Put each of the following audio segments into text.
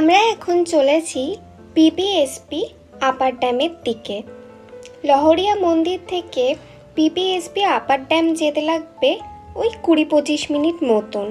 আমরা এখন চলেছি পিপিএসপি আপার ড্যামের দিকে। লহরিয়া মন্দির থেকে পিপিএসপি আপার ড্যাম যেতে লাগবে ওই 20-25 মিনিট মতন।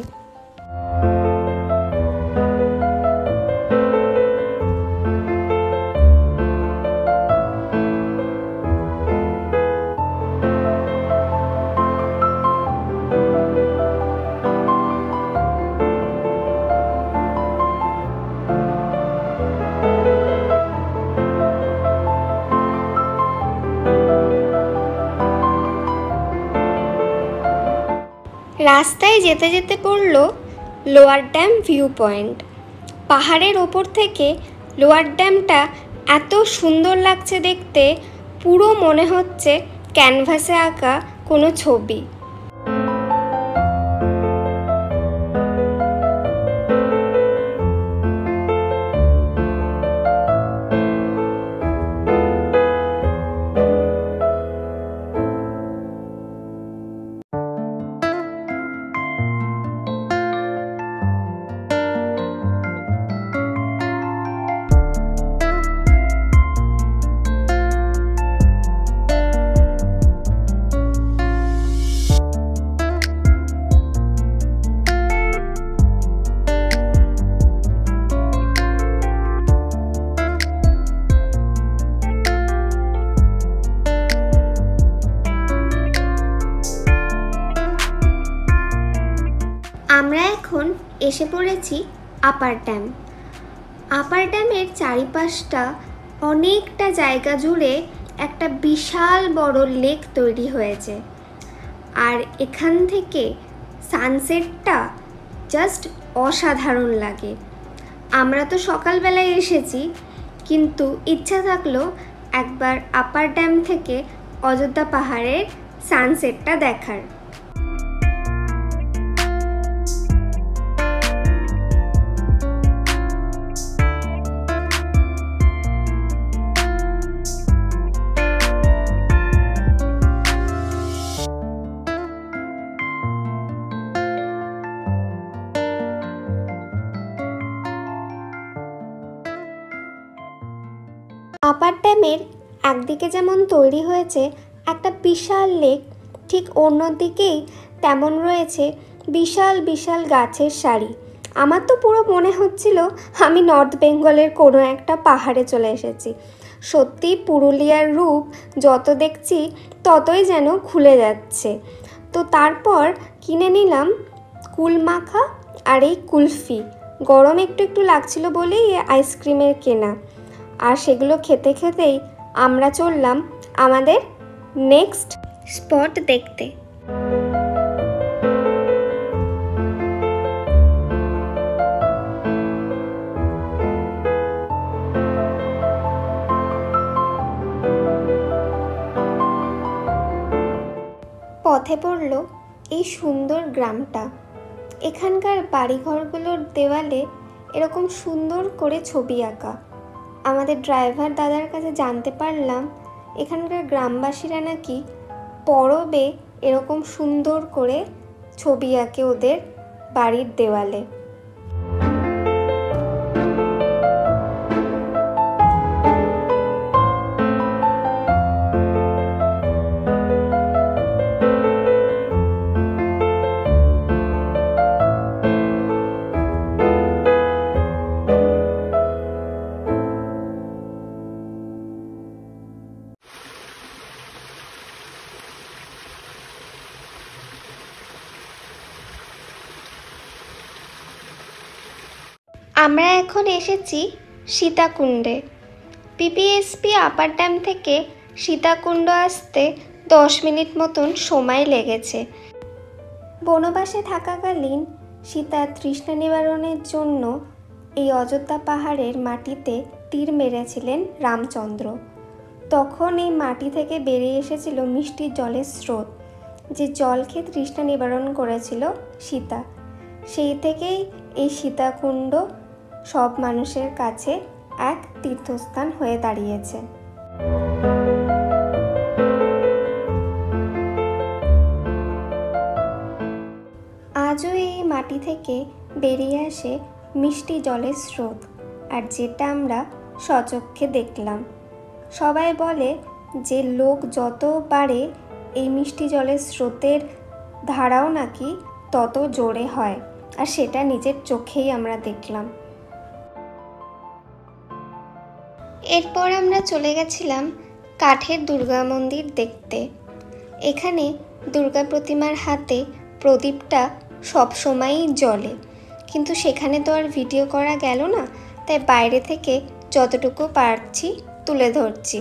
রাস্তায় যেতে যেতে পড়ল লোয়ার ড্যাম ভিউ পয়েন্ট। পাহাড়ের ওপর থেকে লোয়ার ড্যামটা এত সুন্দর লাগছে দেখতে, পুরো মনে হচ্ছে ক্যানভাসে আঁকা কোনো ছবি। আমরা এখন এসে পড়েছি আপার ড্যাম। আপার ড্যামের চারিপাশটা অনেকটা জায়গা জুড়ে একটা বিশাল বড় লেক তৈরি হয়েছে, আর এখান থেকে সানসেটটা জাস্ট অসাধারণ লাগে। আমরা তো সকালবেলায় এসেছি, কিন্তু ইচ্ছা থাকলো একবার আপার ড্যাম থেকে অযোধ্যা পাহাড়ের সানসেটটা দেখার। আপার ড্যামের একদিকে যেমন তৈরি হয়েছে একটা বিশাল লেক, ঠিক অন্যদিকেই তেমন রয়েছে বিশাল বিশাল গাছের সারি। আমার তো পুরো মনে হচ্ছিল আমি নর্থ বেঙ্গলের কোনো একটা পাহাড়ে চলে এসেছি। সত্যি পুরুলিয়ার রূপ যত দেখছি ততই যেন খুলে যাচ্ছে। তো তারপর কিনে নিলাম কুল মাখা আর এই কুলফি। গরম একটু একটু লাগছিল বলেই আইসক্রিমের কেনা, আর সেগুলো খেতে খেতেই আমরা চললাম আমাদের নেক্সট স্পট দেখতে। পথে পড়ল এই সুন্দর গ্রামটা। এখানকার বাড়িঘরগুলোর দেওয়ালে এরকম সুন্দর করে ছবি আঁকা। আমাদের ড্রাইভার দাদার কাছে জানতে পারলাম এখানকার গ্রামবাসীরা নাকি পরবে এরকম সুন্দর করে ছবি আঁকে ওদের বাড়ির দেওয়ালে। আমরা এখন এসেছি সীতাকুণ্ডে। পিপিএসপি আপার ড্যাম থেকে সীতাকুণ্ড আসতে 10 মিনিট মতন সময় লেগেছে। বনবাসে থাকাকালীন সীতার তৃষ্ণা নিবারণের জন্য এই অযোধ্যা পাহাড়ের মাটিতে তীর মেরেছিলেন রামচন্দ্র। তখন এই মাটি থেকে বেরিয়ে এসেছিল মিষ্টি জলের স্রোত, যে জল খেয়ে তৃষ্ণা নিবারণ করেছিল সীতা। সেই থেকেই এই সীতাকুণ্ড সব মানুষের কাছে এক তীর্থস্থান হয়ে দাঁড়িয়েছে। আজও এই মাটি থেকে বেরিয়ে আসে মিষ্টি জলের স্রোত, আর যেটা আমরা স্বচক্ষে দেখলাম। সবাই বলে যে লোক যত বাড়ে এই মিষ্টি জলের স্রোতের ধারাও নাকি তত জোরে হয়, আর সেটা নিজের চোখেই আমরা দেখলাম। এরপর আমরা চলে গেছিলাম কাঠের দুর্গা মন্দির দেখতে। এখানে দুর্গা প্রতিমার হাতে প্রদীপটা সব সময়ই জ্বলে, কিন্তু সেখানে তো আর ভিডিও করা গেল না, তাই বাইরে থেকে যতটুকু পারছি তুলে ধরছি।